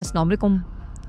अस्सलाम वालेकुम।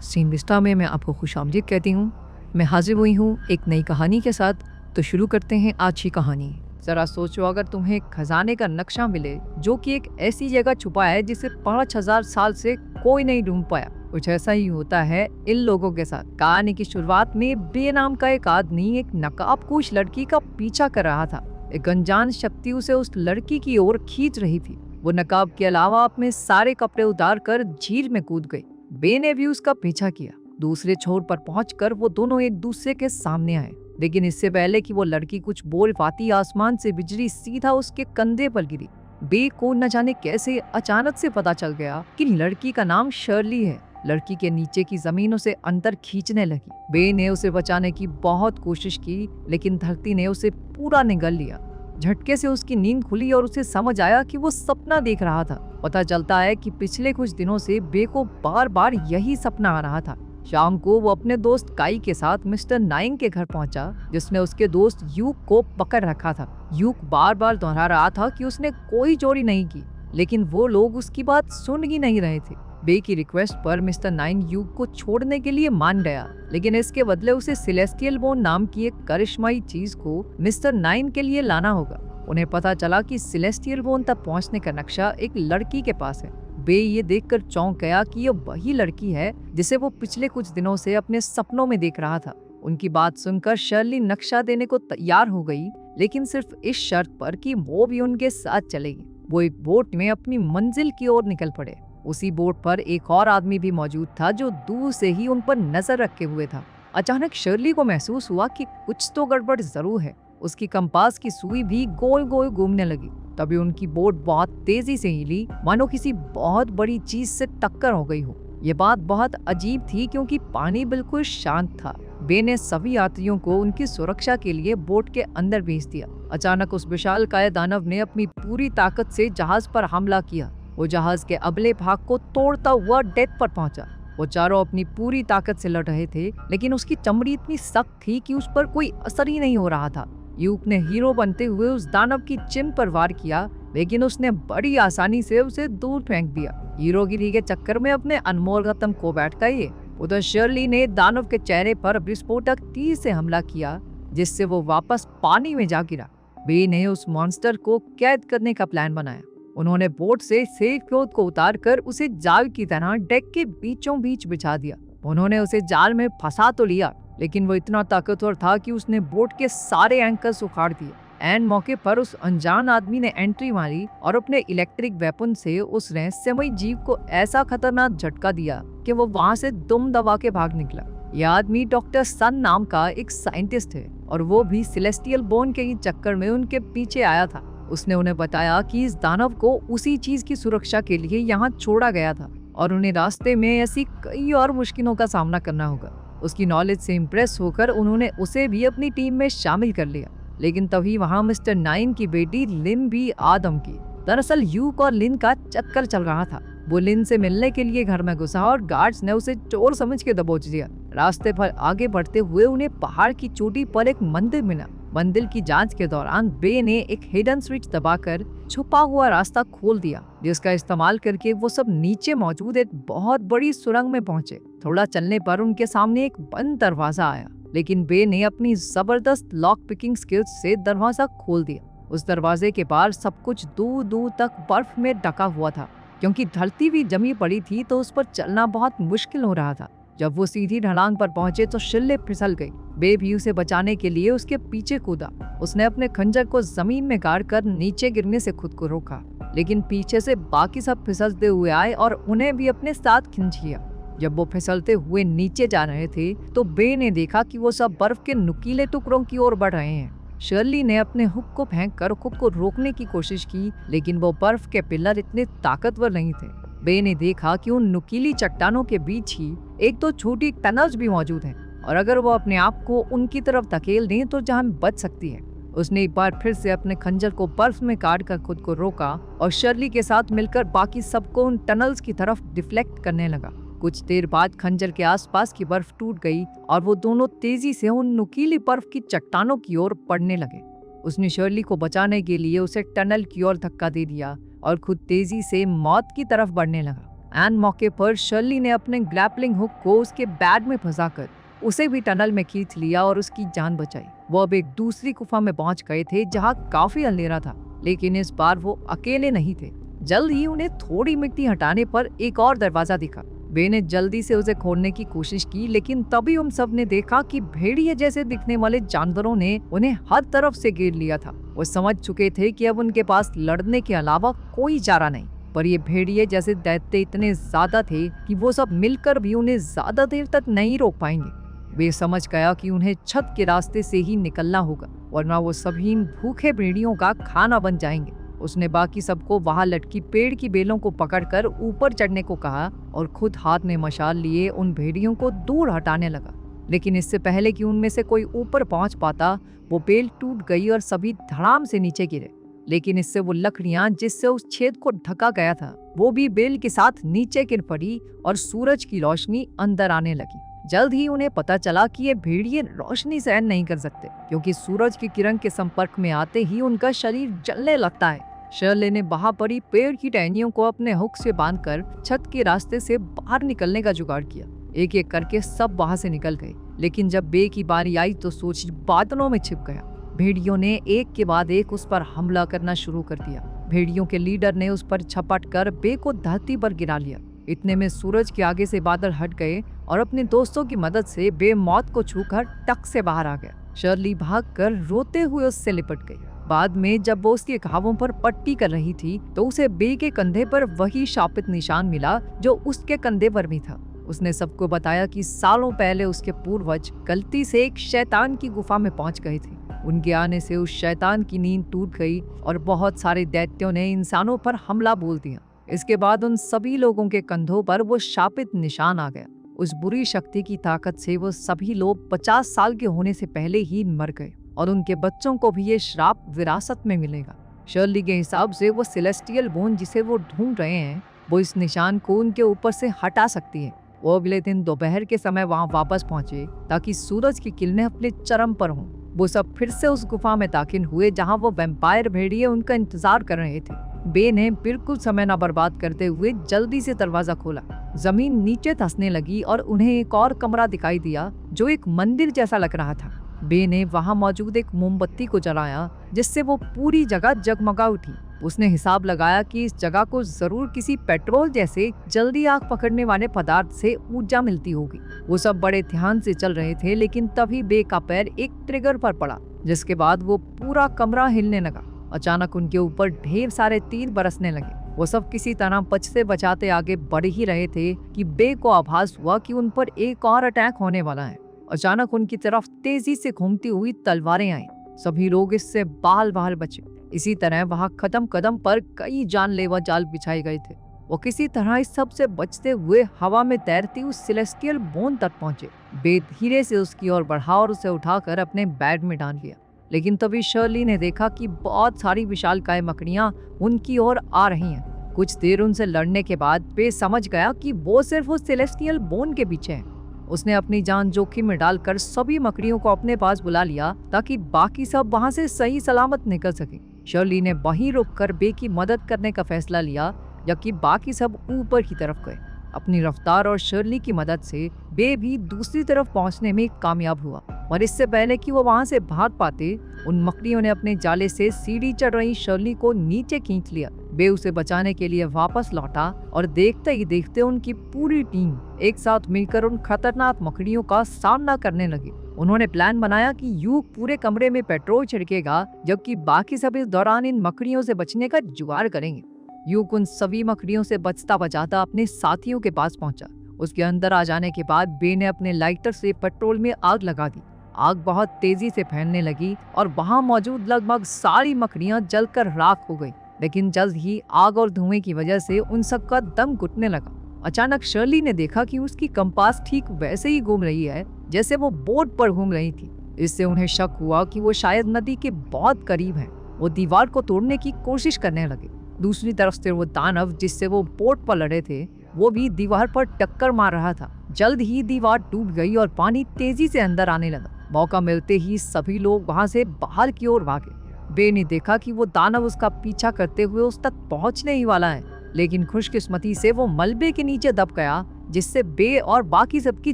Scene Vista में मैं आपको खुशामदीद कहती हूँ। मैं हाजिर हुई हूँ एक नई कहानी के साथ। तो शुरू करते हैं आज की कहानी। ज़रा सोचो, अगर तुम्हें एक खजाने का नक्शा मिले जो कि एक ऐसी जगह छुपा है जिसे 5000 साल से कोई नहीं ढूंढ पाया। कुछ ऐसा ही होता है इन लोगों के साथ। कहानी की शुरुआत में बे नाम का एक आदमी एक नकाबपोश लड़की का पीछा कर रहा था। एक अनजान शक्ति उसे उस लड़की की ओर खींच रही थी। वो नकाब के अलावा अपने सारे कपड़े उतार कर झील में कूद गई। बे ने भी उसका पीछा किया। दूसरे छोर पर पहुंचकर वो दोनों एक दूसरे के सामने आए, लेकिन इससे पहले कि वो लड़की कुछ बोल पाती, आसमान से बिजली सीधा उसके कंधे पर गिरी। बे को न जाने कैसे अचानक से पता चल गया कि लड़की का नाम शर्ली है। लड़की के नीचे की जमीन उसे अंदर खींचने लगी। बे ने उसे बचाने की बहुत कोशिश की, लेकिन धरती ने उसे पूरा निगल लिया। झटके से उसकी नींद खुली और उसे समझ आया कि वो सपना देख रहा था। पता चलता है कि पिछले कुछ दिनों से बे को बार बार यही सपना आ रहा था। शाम को वो अपने दोस्त काई के साथ मिस्टर नाइंग के घर पहुंचा, जिसने उसके दोस्त यूक को पकड़ रखा था। यूक बार बार दोहरा रहा था कि उसने कोई चोरी नहीं की, लेकिन वो लोग उसकी बात सुन ही नहीं रहे थे। बे की रिक्वेस्ट पर मिस्टर नाइंग यूक को छोड़ने के लिए मान गया, लेकिन इसके बदले उसे सेलेस्टियल बोन नाम की एक करिश्माई चीज को मिस्टर नाइन के लिए लाना होगा। उन्हें पता चला कि सेलेस्टियल बोन तक पहुंचने का नक्शा एक लड़की के पास है। बे ये देखकर चौंक गया कि यह वही लड़की है जिसे वो पिछले कुछ दिनों से अपने सपनों में देख रहा था। उनकी बात सुनकर शर्ली नक्शा देने को तैयार हो गई, लेकिन सिर्फ इस शर्त पर कि वो भी उनके साथ चलेगी। वो एक बोट में अपनी मंजिल की ओर निकल पड़े। उसी बोट पर एक और आदमी भी मौजूद था जो दूर से ही उन पर नजर रखे हुए था। अचानक शर्ली को महसूस हुआ कि कुछ तो गड़बड़ जरूर है। उसकी कंपास की सुई भी गोल गोल घूमने लगी। तभी उनकी बोट बहुत तेजी से हिली, मानो किसी बहुत बड़ी चीज से टक्कर हो गई हो। ये बात बहुत अजीब थी क्योंकि पानी बिल्कुल शांत था। बे ने सभी यात्रियों को उनकी सुरक्षा के लिए बोट के अंदर भेज दिया। अचानक उस विशालकाय दानव ने अपनी पूरी ताकत से जहाज पर हमला किया। वो जहाज के अगले भाग को तोड़ता हुआ डेक पर पहुंचा। वो चारों अपनी पूरी ताकत से लड़ रहे थे, लेकिन उसकी चमड़ी इतनी सख्त थी कि उस पर कोई असर ही नहीं हो रहा था। यूक ने हीरो बनते हुए उस दानव की चिम पर वार किया, लेकिन उसने बड़ी आसानी से उसे दूर फेंक दिया। हीरोगिरी के चक्कर में अपने अनमोल रत्न को बैठ गई। उधर शर्ली ने दानव के चेहरे पर विस्फोटक तीर से हमला किया, जिससे वो वापस पानी में जा गिरा। बे ने उस मॉन्स्टर को कैद करने का प्लान बनाया। उन्होंने बोट से सेफ क्लॉथ को उतारकर उसे जाल की तरह डेक के बीचों बीच बिछा दिया। उन्होंने उसे जाल में फंसा तो लिया, लेकिन वो इतना ताकतवर था कि उसने बोट के सारे एंकर्स उखाड़ दिए। एन मौके पर उस अनजान आदमी ने एंट्री मारी और अपने इलेक्ट्रिक वेपन से उस रहस्यमयी जीव को ऐसा खतरनाक झटका दिया कि वो वहां से दुम दबा के भाग निकला। यह आदमी डॉक्टर सन नाम का एक साइंटिस्ट है और वो भी सेलेस्टियल बोन के ही चक्कर में उनके पीछे आया था। उसने उन्हें बताया कि इस दानव को उसी चीज की सुरक्षा के लिए यहाँ छोड़ा गया था और उन्हें रास्ते में ऐसी कई और मुश्किलों का सामना करना होगा। उसकी नॉलेज से इम्प्रेस होकर उन्होंने उसे भी अपनी टीम में शामिल कर लिया। लेकिन तभी वहाँ मिस्टर नाइन की बेटी लिन भी आ धमकी। दरअसल यूक और लिन का चक्कर चल रहा था। वो लिन से मिलने के लिए घर में घुसा और गार्ड्स ने उसे चोर समझ के दबोच दिया। रास्ते पर आगे बढ़ते हुए उन्हें पहाड़ की चोटी पर एक मंदिर मिला। मंदिर की जांच के दौरान बे ने एक हिडन स्विच दबाकर छुपा हुआ रास्ता खोल दिया, जिसका इस्तेमाल करके वो सब नीचे मौजूद एक बहुत बड़ी सुरंग में पहुंचे। थोड़ा चलने पर उनके सामने एक बंद दरवाजा आया, लेकिन बे ने अपनी जबरदस्त लॉक पिकिंग स्किल्स से दरवाजा खोल दिया। उस दरवाजे के पार सब कुछ दूर दूर तक बर्फ में ढका हुआ था। क्योंकि धरती भी जमी पड़ी थी तो उस पर चलना बहुत मुश्किल हो रहा था। जब वो सीधी ढलान पर पहुंचे तो शिल्ले फिसल गई। बे भी उसे बचाने के लिए उसके पीछे कूदा। उसने अपने खंजर को जमीन में गाड़ कर नीचे गिरने से खुद को रोका, लेकिन पीछे से बाकी सब फिसलते हुए आए और उन्हें भी अपने साथ खींच लिया। जब वो फिसलते हुए नीचे जा रहे थे तो बे ने देखा कि वो सब बर्फ के नुकीले टुकड़ों की ओर बढ़ रहे हैं। शर्ली ने अपने हुक को फेंककर खुद को रोकने की कोशिश की, लेकिन वो बर्फ के पिलर इतने ताकतवर नहीं थे। बे ने देखा कि उन नुकीली चट्टानों के बीच ही एक तो छोटी टनल्स भी मौजूद हैं और अगर वो अपने आप को उनकी तरफ धकेल दें तो जान बच सकती है। उसने एक बार फिर से अपने खंजर को बर्फ में काट कर खुद को रोका और शर्ली के साथ मिलकर बाकी सबको उन टनल्स की तरफ डिफ्लेक्ट करने लगा। कुछ देर बाद खंजर के आसपास की बर्फ टूट गई और वो दोनों तेजी से उन नुकीली बर्फ की चट्टानों की ओर बढ़ने लगे। उसने शर्ली को बचाने के लिए उसे टनल की ओर धक्का दे दिया और खुद तेजी से मौत की तरफ बढ़ने लगा। एंड मौके पर शर्ली ने अपने ग्रैपलिंग हुक को उसके बैग में फंसाकर उसे भी टनल में खींच लिया और उसकी जान बचाई। वो अब एक दूसरी गुफा में पहुंच गए थे जहां काफी अंधेरा था, लेकिन इस बार वो अकेले नहीं थे। जल्द ही उन्हें थोड़ी मिट्टी हटाने पर एक और दरवाजा दिखा। बे ने जल्दी से उसे खोलने की कोशिश की, लेकिन तभी उन सब ने देखा कि भेड़िए जैसे दिखने वाले जानवरों ने उन्हें हर तरफ से घेर लिया था। वो समझ चुके थे कि अब उनके पास लड़ने के अलावा कोई चारा नहीं, पर ये भेड़िए जैसे दैत्य इतने ज्यादा थे कि वो सब मिलकर भी उन्हें ज्यादा देर तक नहीं रोक पाएंगे। वे समझ गया कि उन्हें छत के रास्ते से ही निकलना होगा, वरना वो सभी भूखे भेड़ियों का खाना बन जाएंगे। उसने बाकी सबको वहां लटकी पेड़ की बेलों को पकड़कर ऊपर चढ़ने को कहा और खुद हाथ में मशाल लिए उन भेड़ियों को दूर हटाने लगा। लेकिन इससे पहले कि उनमें से कोई ऊपर पहुंच पाता, वो बेल टूट गई और सभी धड़ाम से नीचे गिरे। लेकिन इससे वो लकड़ियां जिससे उस छेद को ढका गया था, वो भी बेल के साथ नीचे गिर पड़ी और सूरज की रोशनी अंदर आने लगी। जल्द ही उन्हें पता चला कि ये भेड़िए रोशनी सहन नहीं कर सकते, क्योंकि सूरज की किरण के संपर्क में आते ही उनका शरीर जलने लगता है। शर्ले ने वहां पड़ी पेड़ की टहनियों को अपने हुक से बांधकर छत के रास्ते से बाहर निकलने का जुगाड़ किया। एक एक करके सब वहां से निकल गए, लेकिन जब बे की बारी आई तो सोच बादलों में छिप गया। भेड़ियों ने एक के बाद एक उस पर हमला करना शुरू कर दिया। भेड़ियों के लीडर ने उस पर झपट कर बे को धरती पर गिरा लिया। इतने में सूरज के आगे से बादल हट गए और अपने दोस्तों की मदद से बे मौत को छूकर टक से बाहर आ गया। शर्ली भागकर रोते हुए उससे लिपट गई। बाद में जब वो उसके घावों पर पट्टी कर रही थी तो उसे बे के कंधे पर वही शापित निशान मिला जो उसके कंधे पर भी था। उसने सबको बताया कि सालों पहले उसके पूर्वज गलती से एक शैतान की गुफा में पहुंच गए थे। उनके आने से उस शैतान की नींद टूट गई और बहुत सारे दैत्यों ने इंसानों पर हमला बोल दिया। इसके बाद उन सभी लोगों के कंधों पर वो शापित निशान आ गया। उस बुरी शक्ति की ताकत से वो सभी लोग 50 साल के होने से पहले ही मर गए और उनके बच्चों को भी ये श्राप विरासत में मिलेगा। शर्ली के हिसाब से वो सेलेस्टियल बोन जिसे वो ढूंढ रहे हैं, वो इस निशान को उनके ऊपर से हटा सकती है। वो अगले दिन दोपहर के समय वहां वापस पहुंचे ताकि सूरज की किरणें अपने चरम पर हों। वो सब फिर से उस गुफा में दाखिल हुए जहां वो वैम्पायर भेड़िए उनका इंतजार कर रहे थे। बे ने बिल्कुल समय न बर्बाद करते हुए जल्दी से दरवाजा खोला। जमीन नीचे धंसने लगी और उन्हें एक और कमरा दिखाई दिया जो एक मंदिर जैसा लग रहा था। बे ने वहां मौजूद एक मोमबत्ती को जलाया जिससे वो पूरी जगह जगमगा उठी। उसने हिसाब लगाया कि इस जगह को जरूर किसी पेट्रोल जैसे जल्दी आग पकड़ने वाले पदार्थ से ऊर्जा मिलती होगी। वो सब बड़े ध्यान से चल रहे थे, लेकिन तभी बे का पैर एक ट्रिगर पर पड़ा, जिसके बाद वो पूरा कमरा हिलने लगा। अचानक उनके ऊपर ढेर सारे तीर बरसने लगे। वो सब किसी तरह बचते बचाते आगे बढ़ ही रहे थे कि बे को आभास हुआ कि उन पर एक और अटैक होने वाला है। अचानक उनकी तरफ तेजी से घूमती हुई तलवारें आईं। सभी लोग इससे बाल बाल बचे। इसी तरह वहां कदम कदम पर कई जानलेवा जाल बिछाए गए थे। वो किसी तरह इस सब से बचते हुए हवा में तैरती उस सेलेस्टियल बोन तक पहुंचे। बे धीरे से उसकी ओर बढ़ा और उसे उठाकर अपने बैग में डाल लिया। लेकिन तभी शर्ली ने देखा कि बहुत सारी विशालकाय मकड़ियां उनकी ओर आ रही हैं। कुछ देर उनसे लड़ने के बाद बे समझ गया कि वो सिर्फ उस सेलेस्टियल बोन के पीछे है। उसने अपनी जान जोखिम में डालकर सभी मकड़ियों को अपने पास बुला लिया ताकि बाकी सब वहां से सही सलामत निकल सके। शर्ली ने वहीं रुककर बे की मदद करने का फैसला लिया, जबकि बाकी सब ऊपर की तरफ गए। अपनी रफ्तार और शर्ली की मदद से बे भी दूसरी तरफ पहुंचने में कामयाब हुआ, और इससे पहले कि वो वहां से भाग पाते, उन मकड़ियों ने अपने जाले से सीढ़ी चढ़ रही शर्ली को नीचे खींच लिया। बे उसे बचाने के लिए वापस लौटा और देखते ही देखते उनकी पूरी टीम एक साथ मिलकर उन खतरनाक मकड़ियों का सामना करने लगी। उन्होंने प्लान बनाया कि यूक पूरे कमरे में पेट्रोल छिड़केगा, जबकि बाकी सब इस दौरान इन मकड़ियों से बचने का जुगाड़ करेंगे। यूक उन सभी मकड़ियों से बचता बचाता अपने साथियों के पास पहुंचा। उसके अंदर आ जाने के बाद बे ने अपने लाइटर से पेट्रोल में आग लगा दी। आग बहुत तेजी से फैलने लगी और वहां मौजूद लगभग सारी मकड़ियां जलकर राख हो गई। लेकिन जल्द ही आग और धुएं की वजह से उन सब का दम घुटने लगा। अचानक शर्ली ने देखा कि उसकी कंपास ठीक वैसे ही घूम रही है जैसे वो बोट पर घूम रही थी। इससे उन्हें शक हुआ कि वो शायद नदी के बहुत करीब है। वो दीवार को तोड़ने की कोशिश करने लगे। दूसरी तरफ से वो दानव जिससे वो बोट पर लड़े थे, वो भी दीवार पर टक्कर मार रहा था। जल्द ही दीवार टूट गई और पानी तेजी से अंदर आने लगा। मौका मिलते ही सभी लोग वहां से बाहर की ओर भागे। बे ने देखा कि वो दानव उसका पीछा करते हुए उस तक पहुंचने ही वाला है। लेकिन खुशकिस्मती से वो मलबे के नीचे दब गया, जिससे बे और बाकी सबकी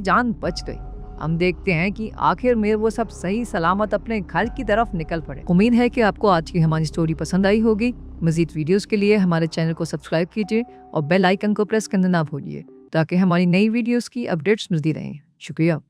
जान बच गई। हम देखते हैं कि आखिर में वो सब सही सलामत अपने घर की तरफ निकल पड़े। उम्मीद है कि आपको आज की हमारी स्टोरी पसंद आई होगी। मजीद वीडियोस के लिए हमारे चैनल को सब्सक्राइब कीजिए और बेल आइकन को प्रेस करना ना भूलिए, ताकि हमारी नई वीडियोस की अपडेट्स मिलती रहें। शुक्रिया।